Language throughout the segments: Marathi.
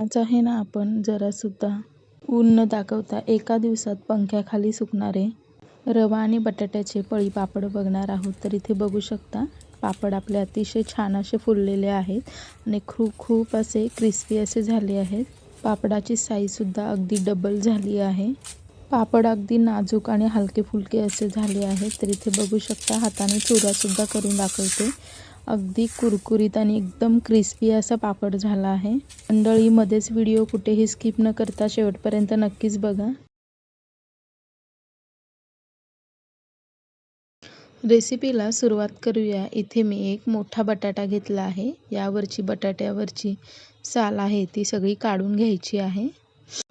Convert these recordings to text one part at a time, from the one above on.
आज आहे ना आपण जरासुद्धा ऊन न दाखवता एका दिवसात पंख्याखाली सुकणारे रवा आणि बटाट्याचे पळी पापड बघणार आहोत। तर इथे बघू शकता पापड आपले अतिशय छान असे फुललेले आहेत आणि खूप असे क्रिस्पी असे झाले आहेत। पापडाची साईज सुद्धा अगदी डबल झाली आहे। पापड अगदी नाजूक आणि हलके फुलके असे झाले आहेत। तर इथे बघू शकता हाताने चुरा सुद्धा करून दाखवते। अगदी कुरकुरीत आणि एकदम क्रिस्पी असा पापड झाला आहे। मंडळी मध्येच व्हिडिओ कुठेही स्किप न करता शेवटपर्यंत नक्कीच बघा। रेसिपीला सुरुवात करूया। इथे मी एक मोठा बटाटा घेतला आहे। यावरची बटाट्यावरची साल आहे ती सगळी काढून घ्यायची आहे।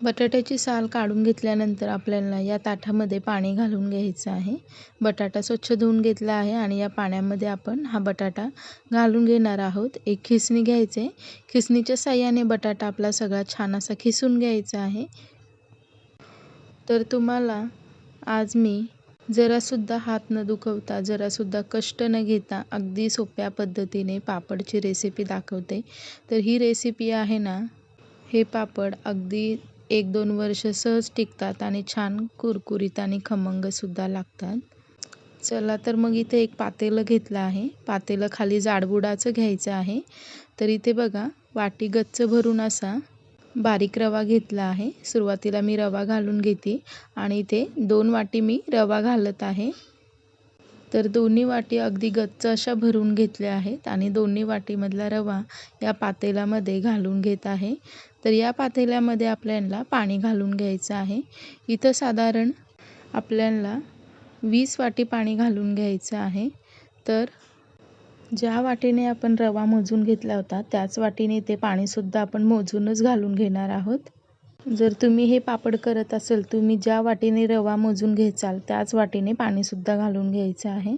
बटाट्याची साल काढून घेतल्यानंतर आपल्याला या ताटामध्ये पाणी घालून घ्यायचं आहे। बटाटा स्वच्छ धुवून घेतला आहे आणि या पाण्यामध्ये आपण हा बटाटा घालून घेणार आहोत। एक खिसणी घ्यायचे, खिसणीच्या साहाय्याने बटाटा आपला सगळा छान असा खिसून घ्यायचा आहे। तर तुम्हाला आज मी जरासुद्धा हात न दुखवता, जरासुद्धा कष्ट न घेता अगदी सोप्या पद्धतीने पापडची रेसिपी दाखवते। तर ही रेसिपी आहे ना, हे पापड अगदी 1-2 वर्ष सहज टिकतात आणि छान कुरकुरीत आणि खमंगसुद्धा लागतात। चला तर मग इथे एक पातेलं घेतलं आहे। पातेलं खाली जाडबुडाचं घ्यायचं आहे। तर इथे बघा वाटी गच्च भरून असा बारीक रवा घेतला आहे। सुरुवातीला मी रवा घालून घेते आणि इथे 2 वाटी मी रवा घालत आहे। तर दोन्ही वाटी अगदी गच्च अशा भरून घेतल्या आहेत आणि दोन्ही वाटीमधला रवा या पातेल्यामध्ये घालून घेत आहे। तर या पातेल्यामध्ये आपल्याला पाणी घालून घ्यायचं आहे। इथं साधारण आपल्याला 20 वाटी पाणी घालून घ्यायचं आहे। तर ज्या वाटीने आपण रवा मोजून घेतला होता त्याच वाटीने ते पाणीसुद्धा आपण मोजूनच घालून घेणार आहोत। जर तुम्ही हे पापड करत असेल, तुम्ही ज्या वाटीने रवा मोजून घ्याल त्याच वाटीने पाणीसुद्धा घालून घ्यायचं आहे।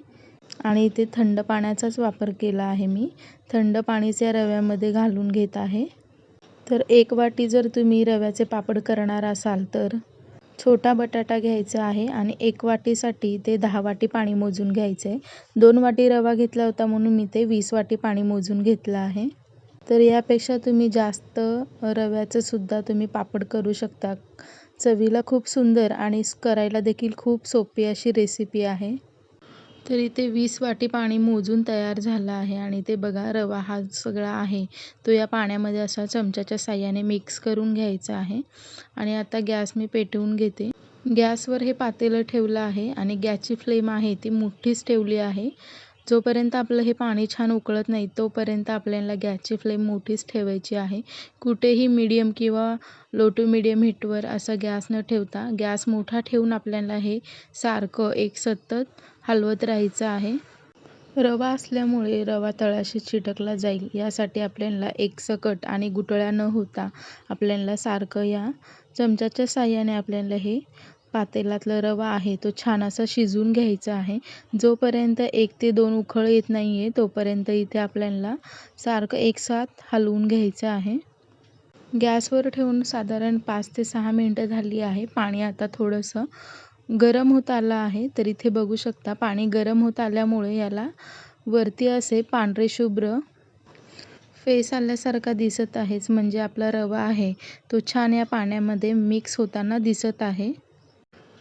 आणि इथे थंड पाण्याचाच वापर केला आहे मी। थंड पाणीच या रव्यामध्ये घालून घेत आहे। तर 1 वाटी जर तुम्ही रव्याचे पापड करणार असाल तर छोटा बटाटा घ्यायचा आहे आणि 1 वाटीसाठी ते 10 वाटी पाणी मोजून घ्यायचं आहे। 2 वाटी रवा घेतला होता म्हणून मी ते 20 वाटी पाणी मोजून घेतलं आहे। तर यापेक्षा तुम्ही जास्त रव्याचं सुद्धा तुम्ही पापड करू शकता। चवीला खूप सुंदर आणि करायला देखील खूप सोपी अशी रेसिपी आहे। तर इथे 20 वाटी पाणी मोजून तयार झालं आहे आणि ते बघा रवा हा सगळा आहे तो या पाण्यामध्ये असा चमच्याच्या साहाय्याने मिक्स करून घ्यायचा आहे। आणि आता गॅस मी पेटवून घेते। गॅसवर हे पातेलं ठेवलं आहे आणि गॅसची फ्लेम आहे ती मोठीच ठेवली आहे। जोपर्यंत आपलं हे पाणी छान उकळत नाही तोपर्यंत आपल्याला गॅसची फ्लेम मोठीच ठेवायची आहे। कुठेही मीडियम किंवा लो टू मीडियम हीटवर असा गॅस न ठेवता गॅस मोठा ठेवून आपल्याला हे सारखं एक सतत हलवत राहायचं आहे। रवा असल्यामुळे रवा तळाशी चिटकला जाईल यासाठी आपल्याला एकसकट आणि गुठळ्या न होता आपल्याला सारखं या चमच्याच्या साहाय्याने आपल्याला हे पातेल्यातला रवा आहे तो छान असा शिजवून घ्यायचा आहे। जोपर्यंत 1 ते 2 उकळ येत नाही आहे तोपर्यंत इथे आपल्याला सारखं एकसाथ हलवून घ्यायचं आहे। गॅसवर ठेवून साधारण 5 ते 6 मिनिटं झाली आहे। पाणी आता थोडंसं गरम होत आलं आहे। तर इथे बघू शकता पाणी गरम होत आल्यामुळे याला वरती असे पांढरे शुभ्र फेस आल्यासारखा दिसत आहेच, म्हणजे आपला रवा आहे तो छान या पाण्यामध्ये मिक्स होताना दिसत आहे।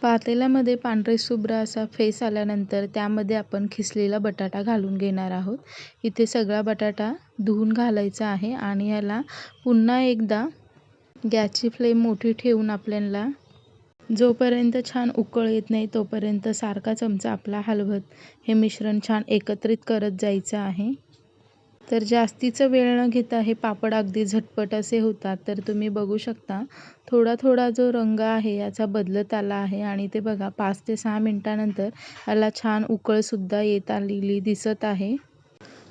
पातेल्यामध्ये पांढरे शुभ्र असा फेस आल्यानंतर त्यामध्ये आपण खिसलेला बटाटा घालून घेणार आहोत। इथे सगळा बटाटा धुवून घालायचा आहे आणि याला पुन्हा एकदा गॅसची फ्लेम मोठी ठेवून आपल्याला जोपर्यंत छान उकळ येत नाही तोपर्यंत सारखा चमचा आपला हलवत हे मिश्रण छान एकत्रित करत जायचं आहे। तर जास्तीचा वेळ न घेता हे पापड अगदी झटपट असे होतात। तर तुम्ही बघू शकता थोडा जो रंग आहे याचा बदलत आला आहे आणि ते बघा 5 ते 6 मिनिटानंतर याला छान उकळसुद्धा येत आलेली दिसत आहे।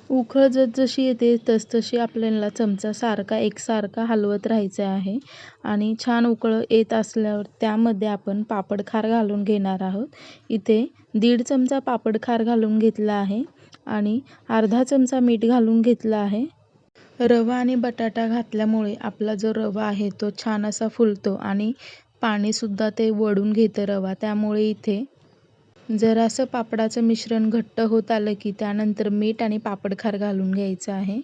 उकळ जसजशी येते तसतशी आपल्याला चमचा सारखा एकसारखा हलवत राहायचं आहे आणि छान उकळ येत असल्यावर त्यामध्ये आपण पापड खार घालून घेणार आहोत। इथे 1.5 चमचा पापड खार घालून घेतला आहे आणि अर्धा चमचा मीठ घालून घेतला आहे। रवा आणि बटाटा घातल्यामुळे आपला जो रवा आहे तो छान असा फुलतो आणि पाणीसुद्धा ते वढून घेतं रवा। त्यामुळे इथे जरासं पापडाचं मिश्रण घट्ट होत आलं की त्यानंतर मीठ आणि पापड खार घालून घ्यायचं आहे।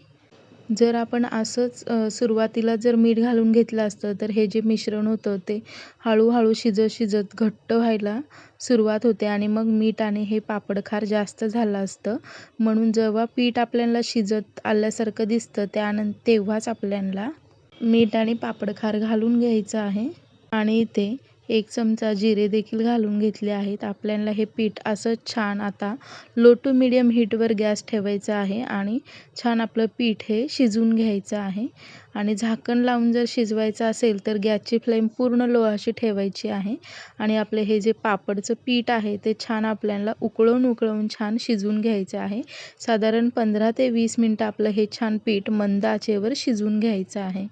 जर आपण असंच सुरुवातीला जर मीठ घालून घेतलं असतं तर हे जे मिश्रण होतं ते हळूहळू शिजत घट्ट व्हायला सुरुवात होते आणि मग मीठ आणि हे पापडखार जास्त झालं असतं. म्हणून जेव्हा पीठ आपल्याला शिजत आल्यासारखं दिसतं तेव्हाच आपल्याला मीठ आणि पापडखार घालून घ्यायचं आहे. आणि इथे 1 चमचा जिरे देखील घालून घेतले आहेत. आपल्याला हे पीठ असं छान आता लो टू मीडियम हीटवर गॅस ठेवायचा आहे आणि छान आपलं पीठ हे शिजवून घ्यायचं आहे. आणि झाकण लावून जर शिजवायचं असेल तर गॅसची फ्लेम पूर्ण लो अशी ठेवायची आहे. आणि आपले हे जे पापडचं पीठ आहे ते छान आपल्याला उकळवून छान शिजवून घ्यायचं आहे. साधारण 15 ते 20 मिनटं आपलं हे छान पीठ मंद आचेवर शिजवून घ्यायचं आहे.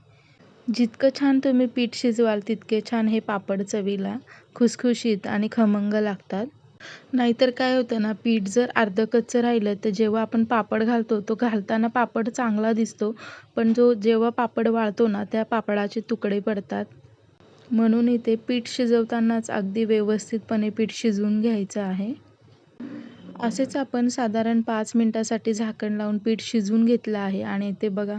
जितकं छान तुम्ही पीठ शिजवाल तितके छान हे पापड चवीला खुसखुशीत आणि खमंग लागतात. नाहीतर काय होतं ना, पीठ जर अर्धं कच्चं राहिलं तर जेव्हा आपण पापड घालतो तो घालताना पापड चांगला दिसतो, पण जेव्हा पापड वाळतो ना त्या पापडाचे तुकडे पडतात. म्हणून इथे पीठ शिजवतानाच अगदी व्यवस्थितपणे पीठ शिजवून घ्यायचं आहे. असेच आपण साधारण 5 मिनिटासाठी झाकण लावून पीठ शिजवून घेतलं आहे. आणि इथे बघा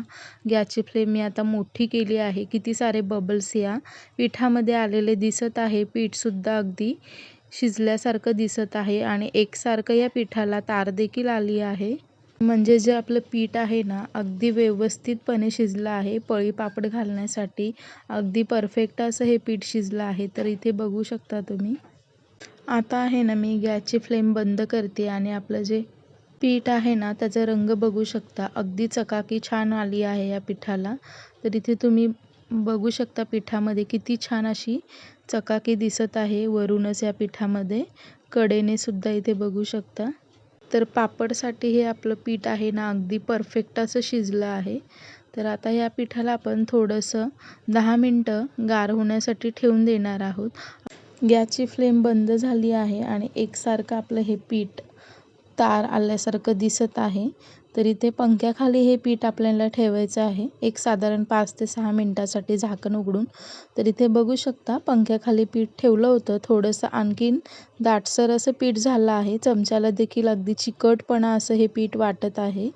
गॅसची फ्लेम मी आता मोठी केली आहे. किती सारे बबल्स या पिठामध्ये आलेले दिसत आहे. पीठसुद्धा अगदी शिजल्यासारखं दिसत आहे आणि एकसारखं या पिठाला तार देखील आली आहे. म्हणजे जे आपलं पीठ आहे ना अगदी व्यवस्थितपणे शिजलं आहे. पळी पापड घालण्यासाठी अगदी परफेक्ट असं हे पीठ शिजलं आहे. तर इथे बघू शकता तुम्ही. आता आहे ना मी गॅसची फ्लेम बंद करते आणि आपलं जे पीठ आहे ना त्याचा रंग बघू शकता. अगदी चकाकी छान आली आहे या पिठाला. तर इथे तुम्ही बघू शकता पिठामध्ये किती छान अशी चकाकी दिसत आहे वरूनच या पिठामध्ये. कडेने सुद्धा इथे बघू शकता. तर पापडसाठी हे आपलं पीठ आहे ना अगदी परफेक्ट असं शिजलं आहे. तर आता या पिठाला आपण थोडंसं 10 मिनटं गार होण्यासाठी ठेवून देणार आहोत. गॅसची फ्लेम बंद झाली आहे आणि एकसारखं आपलं हे पीठ तार आल्यासारखं दिसत आहे. तर इथे पंख्याखाली हे पीठ आपल्याला ठेवायचं आहे एक साधारण 5 ते 6 मिनटासाठी झाकण उघडून. तर इथे बघू शकता पंख्याखाली पीठ ठेवलं होतं. थोडंसं आणखीन दाटसर असं पीठ झालं आहे. चमच्याला देखील अगदी चिकटपणा असं हे पीठ वाटत आहे.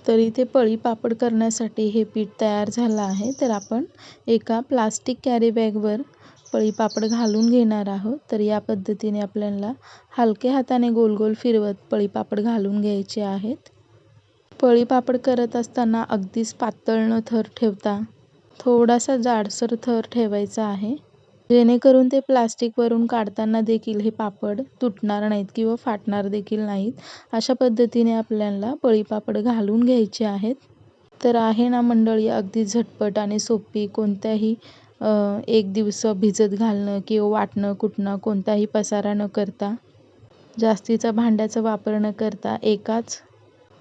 तर इथे पळी पापड करण्यासाठी हे पीठ तयार झालं आहे. तर आपण एका प्लास्टिक कॅरी बॅगवर पळी पापड घालून घेणार आहोत. तर या पद्धतीने आपल्याला हलक्या हाताने गोल गोल फिरवत पळी पापड घालून घ्यायचे आहेत. पळी पापड करत असताना अगदीच पातळ न थर ठेवता थोडासा जाडसर थर ठेवायचा आहे. जेणेकरून ते प्लास्टिकवरून काढताना देखील हे पापड तुटणार नाहीत किंवा फाटणार देखील नाहीत. अशा पद्धतीने आपल्याला पळी पापड घालून घ्यायचे आहेत. तर आहे ना मंडळी अगदी झटपट आणि सोपी. कोणत्याही एक दिवस भिजत घालणं किंवा वाटणं कुटणं कोणताही पसारा न करता, जास्तीचा भांड्याचा वापर न करता एकाच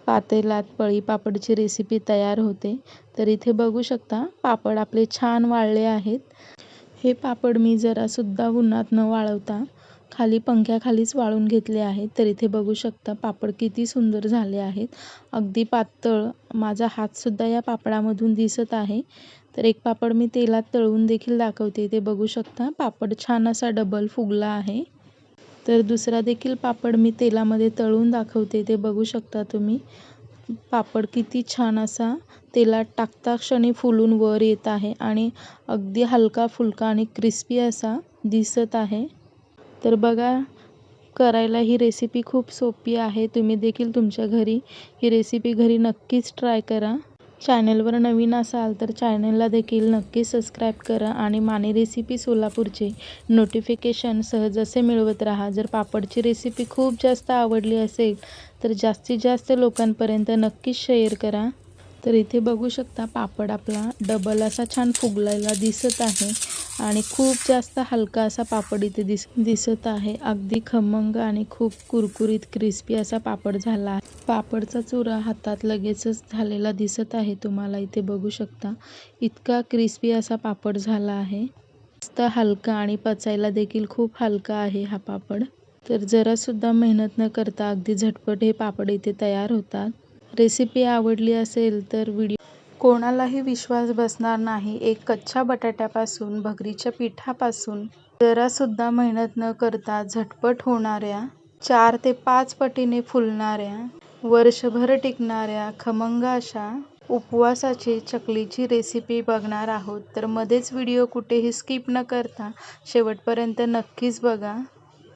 पातेल्यात पळी पापडची रेसिपी तयार होते. तर इथे बघू शकता पापड आपले छान वाळले आहेत. हे पापड मी जरासुद्धा उन्हात न वाळवता खाली पंख्याखालीच वाळून घेतले आहेत. तर इथे बघू शकता पापड किती सुंदर झाले आहेत. अगदी पातळ माझा हातसुद्धा या पापडामधून दिसत आहे. तर एक पापड मी तेलात तळून देखील दाखवते. ते बघू शकता पापड छान असा डबल फुगला आहे. तर दुसरा देखील पापड मी तेलामध्ये तळून दाखवते. ते बघू शकता तुम्ही. पापड किती छान असा तेलात टाकता क्षणी फुलून वर येत आहे आणि अगदी हलका फुलका आणि क्रिस्पी असा दिसत आहे. तर बघा करायला ही रेसिपी खूप सोपी आहे. तुम्ही देखील तुमच्या घरी ही रेसिपी घरी नक्कीच ट्राय करा. चॅनलवर नवीन असाल तर चॅनलला देखील नक्की सबस्क्राईब करा आणि माने रेसिपी सोलापूरचे नोटिफिकेशन सहज असे मिळवत राहा. जर पापडची रेसिपी खूप जास्त आवडली असेल तर जास्तीत जास्त लोकांपर्यंत नक्कीच शेअर करा. तर इथे बघू शकता पापड आपला डबल असा छान फुगलेला दिसत आहे आणि खूप जास्त हलका असा पापड इथे दिसत आहे. अगदी खमंग आणि खूप कुरकुरीत क्रिस्पी असा पापड झाला आहे. पापडचा चुरा हातात लगेचच झालेला दिसत आहे तुम्हाला. इथे बघू शकता इतका क्रिस्पी असा पापड झाला आहे. मस्त हलका आणि पचायला देखील खूप हलका आहे हा पापड. तर जरासुद्धा मेहनत न करता अगदी झटपट हे पापड इथे तयार होतात. रेसिपी आवडली असेल तर कोणालाही विश्वास बसणार नाही. एक कच्च्या बटाट्यापासून भगरीच्या पिठापासून जरासुद्धा मेहनत न करता झटपट होणाऱ्या 4 ते 5 पटीने फुलणाऱ्या वर्षभर टिकणाऱ्या खमंग अशा उपवासाची चकलीची रेसिपी बघणार आहोत, तर मध्येच व्हिडिओ कुठेही स्किप न करता शेवटपर्यंत नक्कीच बघा.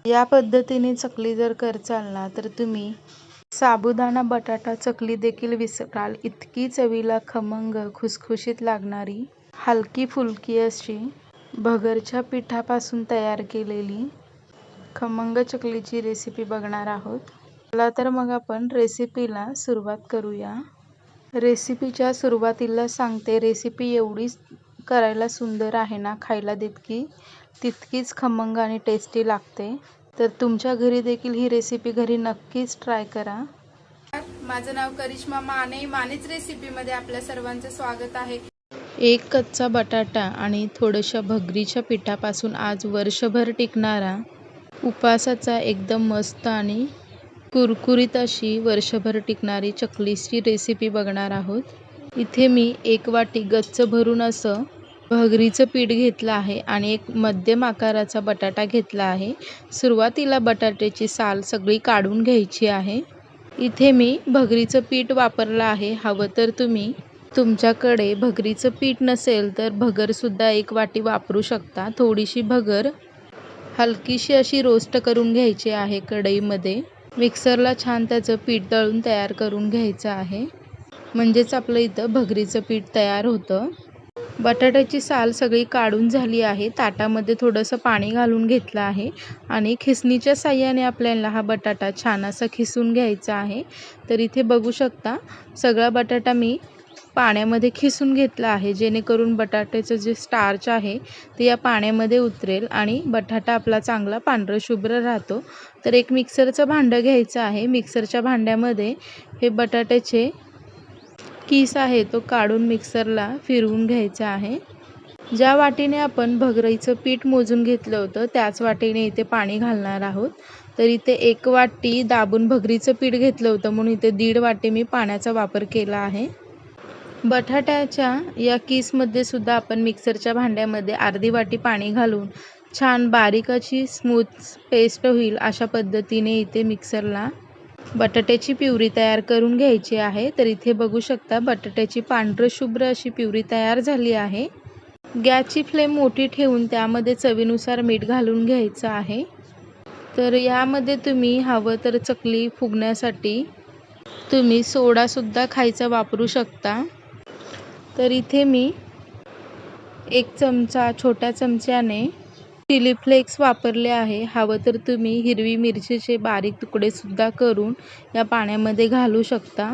या पद्धतीने चकली जर करचाल ना तर तुम्ही साबुदाणा बटाटा चकली देखील विसराल. इतकी चवीला खमंग खुसखुशीत लागणारी हलकी फुलकी अशी भगरच्या पिठापासून तयार केलेली खमंग चकलीची रेसिपी बघणार आहोत. चला तर मग आपण रेसिपीला सुरुवात करूया. रेसिपीच्या सुरुवातीला सांगते, रेसिपी एवढी करायला सुंदर आहे ना, खायला तितकीच खमंग आणि टेस्टी लागते. तर तुमच्या घरी देखील ही रेसिपी घरी नक्कीच ट्राय करा. माझं नाव करिश्मा माने. मानेच रेसिपीमध्ये आपल्या सर्वांचं स्वागत आहे. एक कच्चा बटाटा आणि थोड्याशा भगरीच्या पिठापासून आज वर्षभर टिकणारा उपवासाचा एकदम मस्त आणि कुरकुरीत अशी वर्षभर टिकणारी चकलीची रेसिपी बघणार आहोत. इथे मी 1 वाटी गच्च भरून असं भगरीचं पीठ घेतलं आहे आणि एक मध्यम आकाराचा बटाटा घेतला आहे. सुरुवातीला बटाट्याची साल सगळी काढून घ्यायची आहे. इथे मी भगरीचं पीठ वापरलं आहे. हवं तर तुम्ही तुमच्याकडे भगरीचं पीठ नसेल तर भगरसुद्धा 1 वाटी वापरू शकता. थोडीशी भगर हलकीशी अशी रोस्ट करून घ्यायची आहे कढईमध्ये. मिक्सरला छान त्याचं पीठ दळून तयार करून घ्यायचं आहे, म्हणजेच आपलं इथं भगरीचं पीठ तयार होतं. बटाट्याची साल सगळी काढून झाली आहे. ताटामध्ये थोडंसं पाणी घालून घेतलं आहे आणि खिसणीच्या साहाय्याने आपल्याला हा बटाटा छान असा खिसून घ्यायचा आहे. तर इथे बघू शकता सगळा बटाटा मी पाण्यामध्ये खिसून घेतला आहे, जेणेकरून बटाट्याचं जे स्टार्च आहे ते या पाण्यामध्ये उतरेल आणि बटाटा आपला चांगला पांढरा शुभ्र राहतो. तर एक मिक्सरचं भांडं घ्यायचं आहे. मिक्सरच्या भांड्यामध्ये हे बटाट्याचे किस आहे तो काढून मिक्सरला फिरवून घ्यायचा आहे. ज्या वाटीने आपण भगरीचं पीठ मोजून घेतलं होतं त्याच वाटीने इथे पाणी घालणार आहोत. तर इथे 1 वाटी दाबून भगरीचं पीठ घेतलं होतं, म्हणून इथे 1.5 वाटी मी पाण्याचा वापर केला आहे. बटाट्याच्या या किसमध्ये सुद्धा आपण मिक्सरच्या भांड्यामध्ये अर्धी वाटी पाणी घालून छान बारीक अशी स्मूथ पेस्ट होईल अशा पद्धतीने इथे मिक्सरला बटाट्याची प्युरी तयार करून घ्यायची आहे. तर इथे बघू शकता बटाट्याची पांढरं शुभ्र अशी प्युरी तयार झाली आहे. गॅसची फ्लेम मोठी ठेवून त्यामध्ये चवीनुसार मीठ घालून घ्यायचं आहे. तर यामध्ये तुम्ही हवं तर चकली फुगण्यासाठी तुम्ही सोडासुद्धा खायचा वापरू शकता. तर इथे मी 1 चमचा छोट्या चमच्याने चिली फ्लेक्स वापरले आहे. हवं तर तुम्ही हिरवी मिरचीचे बारीक तुकडेसुद्धा करून या पाण्यामध्ये घालू शकता.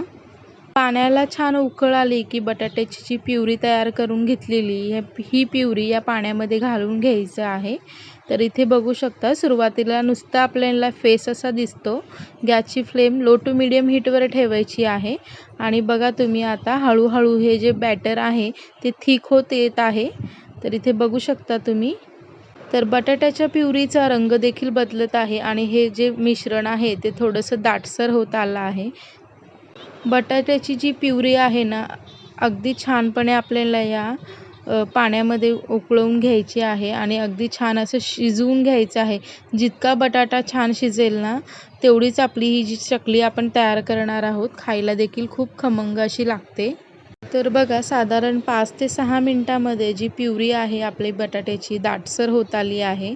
पाण्याला छान उकळ आली की बटाट्याची जी प्युरी तयार करून घेतलेली ही प्युरी या पाण्यामध्ये घालून घ्यायचं आहे. तर इथे बघू शकता सुरुवातीला नुसता आपल्याला फेस असा दिसतो. गॅसची फ्लेम लो टू मीडियम हीटवर ठेवायची आहे आणि बघा तुम्ही आता हळूहळू हे जे बॅटर आहे ते थिक होत येत आहे. तर इथे बघू शकता तुम्ही. तर बटाट्याच्या प्युरीचा रंग देखील बदलत आहे आणि हे जे मिश्रण आहे ते थोडंसं दाटसर होत आलं आहे. बटाट्याची जी प्युरी आहे ना, अगदी छानपणे आपल्याला या पाण्यामध्ये उकळवून घ्यायची आहे आणि अगदी छान असं शिजवून घ्यायचं आहे. जितका बटाटा छान शिजेल ना, तेवढीच आपली ही जी चकली आपण तयार करणार आहोत खायला देखील खूप खमंग अशी लागते. तर बघा साधारण 5 ते 6 मिनिटांमध्ये जी प्युरी आहे आपली बटाट्याची दाटसर होत आली आहे.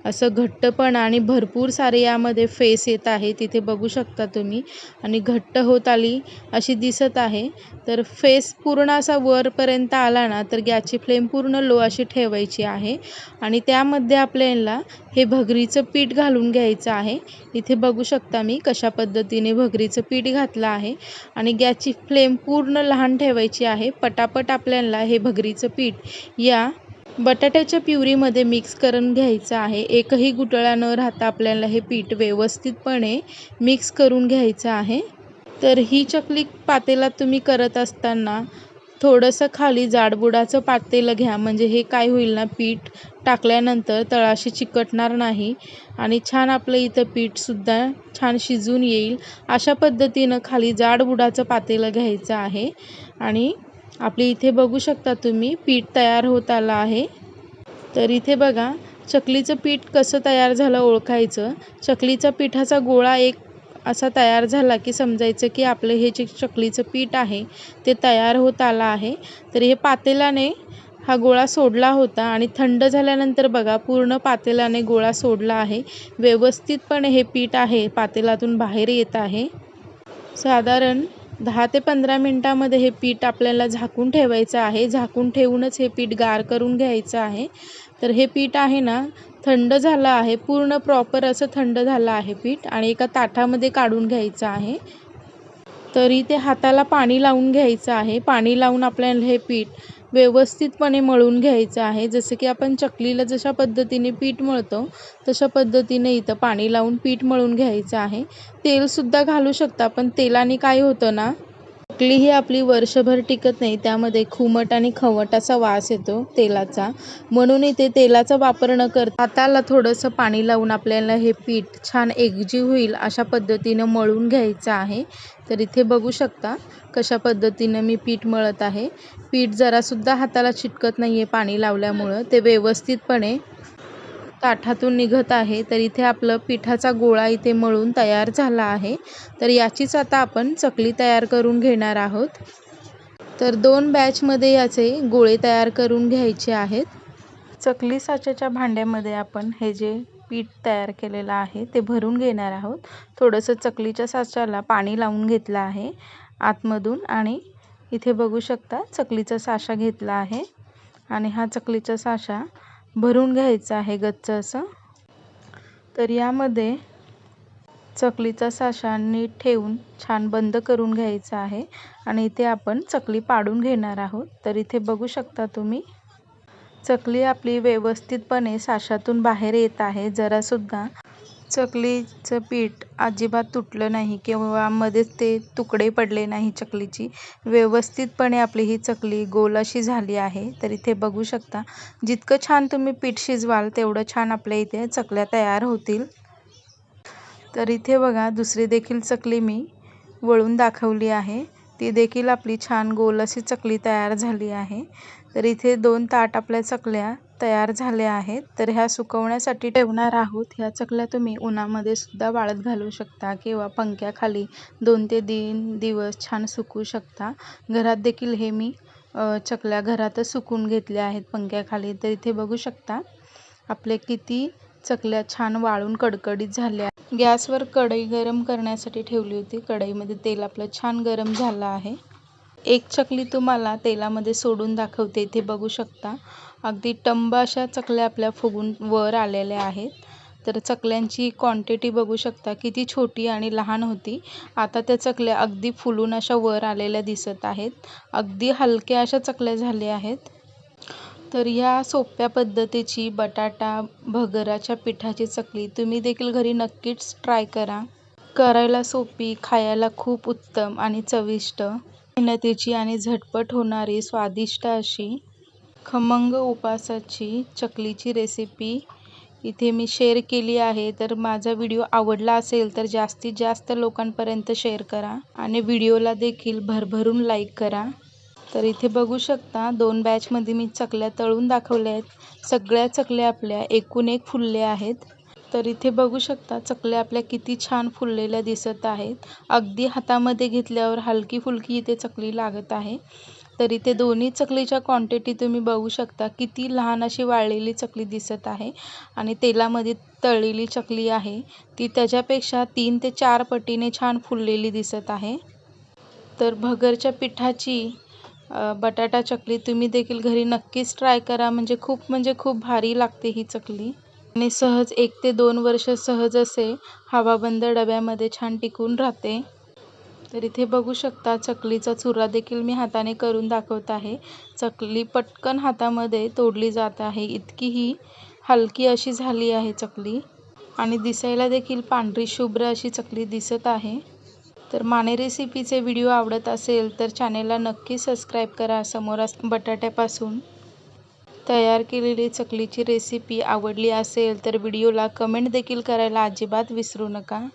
असं घट्टपण आणि भरपूर सारे यामध्ये फेस येत आहे, तिथे बघू शकता तुम्ही, आणि घट्ट होत आली अशी दिसत आहे. तर फेस पूर्ण असा वरपर्यंत आला ना तर गॅसची फ्लेम पूर्ण लो अशी ठेवायची आहे आणि त्यामध्ये आपल्याला हे भगरीचं पीठ घालून घ्यायचं आहे. इथे बघू शकता मी कशा पद्धतीने भगरीचं पीठ घातलं आहे आणि गॅसची फ्लेम पूर्ण लहान ठेवायची आहे. पटापट आपल्याला हे भगरीचं पीठ या बटाट्याच्या प्युरीमध्ये मिक्स करून घ्यायचं आहे. एकही गुठळा न राहता आपल्याला हे पीठ व्यवस्थितपणे मिक्स करून घ्यायचं आहे. तर ही चकली पातेल्यात तुम्ही करत असताना थोडंसं खाली जाडबुडाचं पातेलं घ्या, म्हणजे हे काय होईल ना, पीठ टाकल्यानंतर तळाशी चिकटणार नाही आणि छान आपलं इथं पीठसुद्धा छान शिजून येईल. अशा पद्धतीनं खाली जाडबुडाचं पातेलं घ्यायचं आहे आणि आपली इथे बघू शकता तुम्ही पीठ तयार होत आलं आहे. तर इथे बघा चकलीचं पीठ कसं तयार झालं ओळखायचं. चकलीचा पिठाचा गोळा एक असा तयार झाला की समजायचं की आपलं हे जे चकलीचं पीठ आहे ते तयार होत आलं आहे. तर हे पातेल्याने हा गोळा सोडला होता आणि थंड झाल्यानंतर बघा पूर्ण पातेल्याने गोळा सोडला आहे. व्यवस्थितपणे हे पीठ आहे पातेल्यातून बाहेर येत आहे. साधारण 10 ते 15 मिनिटांमध्ये हे पीठ आपल्याला झाकून ठेवायचं आहे. झाकून ठेवूनच हे पीठ गार करून घ्यायचं आहे. तर हे पीठ आहे ना थंड झालं आहे, पूर्ण प्रॉपर असं थंड झालं आहे पीठ आणि एका ताटामध्ये काढून घ्यायचं आहे. तर इथे हाताला पाणी लावून घ्यायचं आहे. पाणी लावून आपल्याला हे पीठ व्यवस्थितपणे मळून घ्यायचं आहे. जसं की आपण चकलीला जशा पद्धतीने पीठ मळतो तशा पद्धतीने इथं पाणी लावून पीठ मळून घ्यायचं आहे. तेलसुद्धा घालू शकता, पण तेलाने काय होतं ना, चकली ही आपली वर्षभर टिकत नाही. त्यामध्ये खुमट आणि खवट असा वास येतो तेलाचा. म्हणून इथे तेलाचा वापर न करता हाताला थोडंसं पाणी लावून आपल्याला हे पीठ छान एकजीव होईल अशा पद्धतीनं मळून घ्यायचं आहे. तर इथे बघू शकता कशा पद्धतीनं मी पीठ मळत आहे. पीठ जरासुद्धा हाताला चिटकत नाही आहे पाणी लावल्यामुळं. ते व्यवस्थितपणे ताठातून निघत आहे. तर इथे आपलं पिठाचा गोळा इथे मळून तयार झाला आहे. तर याचीच आता आपण चकली तयार करून घेणार आहोत. तर 2 बॅचमध्ये याचे गोळे तयार करून घ्यायचे आहेत. चकली साच्याच्या भांड्यामध्ये आपण हे जे पीठ तयार केलेलं आहे ते भरून घेणार आहोत. थोडंसं चकलीच्या साच्याला पाणी लावून घेतलं आहे आतमधून आणि इथे बघू शकता चकलीचा साचा घेतला आहे आणि हा चकलीचा साचा भरून घ्यायचा आहे गच्च असं. तर यामध्ये चकलीचा साचा नीट ठेवून छान बंद करून घ्यायचा आहे आणि इथे आपण चकली पाडून घेणार आहोत. तर इथे बघू शकता तुम्ही चकली आपली व्यवस्थितपणे साच्यातून बाहेर येत आहे. जरासुद्धा चकलीचं पीठ अजिबात तुटलं नाही किंवा मध्येच ते तुकडे पडले नाही चकलीची. व्यवस्थितपणे आपली ही चकली गोल अशी झाली आहे. तर इथे बघू शकता जितकं छान तुम्ही पीठ शिजवाल तेवढं छान आपल्या इथे चकल्या तयार होतील. तर इथे बघा दुसरी देखील चकली मी वळून दाखवली आहे. ती देखील आपली छान गोल अशी चकली तयार झाली आहे. तर इथे 2 ताट आपल्या चकल्या तयार झाल्या आहेत. तर ह्या सुकवण्यासाठी ठेवणार आहोत. ह्या चकल्या तुम्ही उन्हामध्ये सुद्धा वाळत घालू शकता किंवा पंख्याखाली 2 ते 3 दिवस छान सुकवू शकता. घरात देखील हे मी चकल्या घरातच सुकवून घेतल्या आहेत पंख्याखाली. तर इथे बघू शकता आपले किती चकल्या छान वाळून कडकडीत झाल्या. गॅसवर कढई गरम करण्यासाठी ठेवली होती. कढईमध्ये तेल आपलं छान गरम झालं आहे. एक चकली तुम्हाला तेलामध्ये सोडून दाखवते. इथे बघू शकता अगदी टंब अशा चकल्या आपल्या फुगून वर आलेल्या आहेत. तर चकल्यांची क्वांटिटी बघू शकता किती छोटी आणि लहान होती. आता त्या चकल्या अगदी फुलून अशा वर आलेल्या दिसत आहेत. अगदी हलक्या अशा चकल्या झाल्या आहेत. तर ह्या सोप्या पद्धतीची बटाटा भगराच्या पिठाची चकली तुम्ही देखील घरी नक्कीच ट्राय करा. करायला सोपी, खायला खूप उत्तम आणि चविष्ट, मेहनतीची आणि झटपट होणारी स्वादिष्ट अशी खमंग उपासाची चकलीची रेसिपी इथे मी शेअर केली आहे. तर माझा व्हिडिओ आवडला असेल तर जास्तीत जास्त लोकांपर्यंत शेअर करा आणि व्हिडिओला देखील भरभरून लाईक करा. तर इथे बघू शकता 2 बॅचमध्ये मी चकल्या तळून दाखवल्या आहेत. सगळ्या चकल्या आपल्या एकूण एक फुलल्या आहेत. तर इथे बघू शकता चकल्या आपल्या किती छान फुललेल्या दिसत आहेत. अगदी हातामध्ये घेतल्यावर हलकी फुलकी इथे चकली लागत आहे. तर इथे दोन्ही चकलीच्या क्वांटिटी तुम्ही बघू शकता किती लहान अशी वाळलेली चकली दिसत आहे आणि तेलामध्ये तळलेली चकली आहे ती त्याच्यापेक्षा 3 ते 4 पटीने छान फुललेली दिसत आहे. तर भगरच्या पिठाची बटाटा चकली तुम्ही देखील घरी नक्कीच ट्राय करा. म्हणजे खूप भारी लागते ही चकली आणि सहज 1 ते 2 वर्ष सहज असे हवाबंद डब्यामध्ये छान टिकून राहते. तर इथे बघू शकता चकलीचा चुरा देखील मी हाताने करून दाखवत आहे. चकली पटकन हातामध्ये तोडली जात आहे. इतकी ही हलकी अशी झाली आहे चकली आणि दिसायला देखील पांढरी शुभ्र अशी चकली दिसत आहे. तर माने रेसिपीचे व्हिडिओ आवडत असेल तर चॅनेलला नक्की सबस्क्राईब करा. समोर बटाट्यापासून तयार केलेली चकलीची रेसिपी आवडली असेल तर व्हिडिओला कमेंट देखील करायला अजिबात विसरू नका.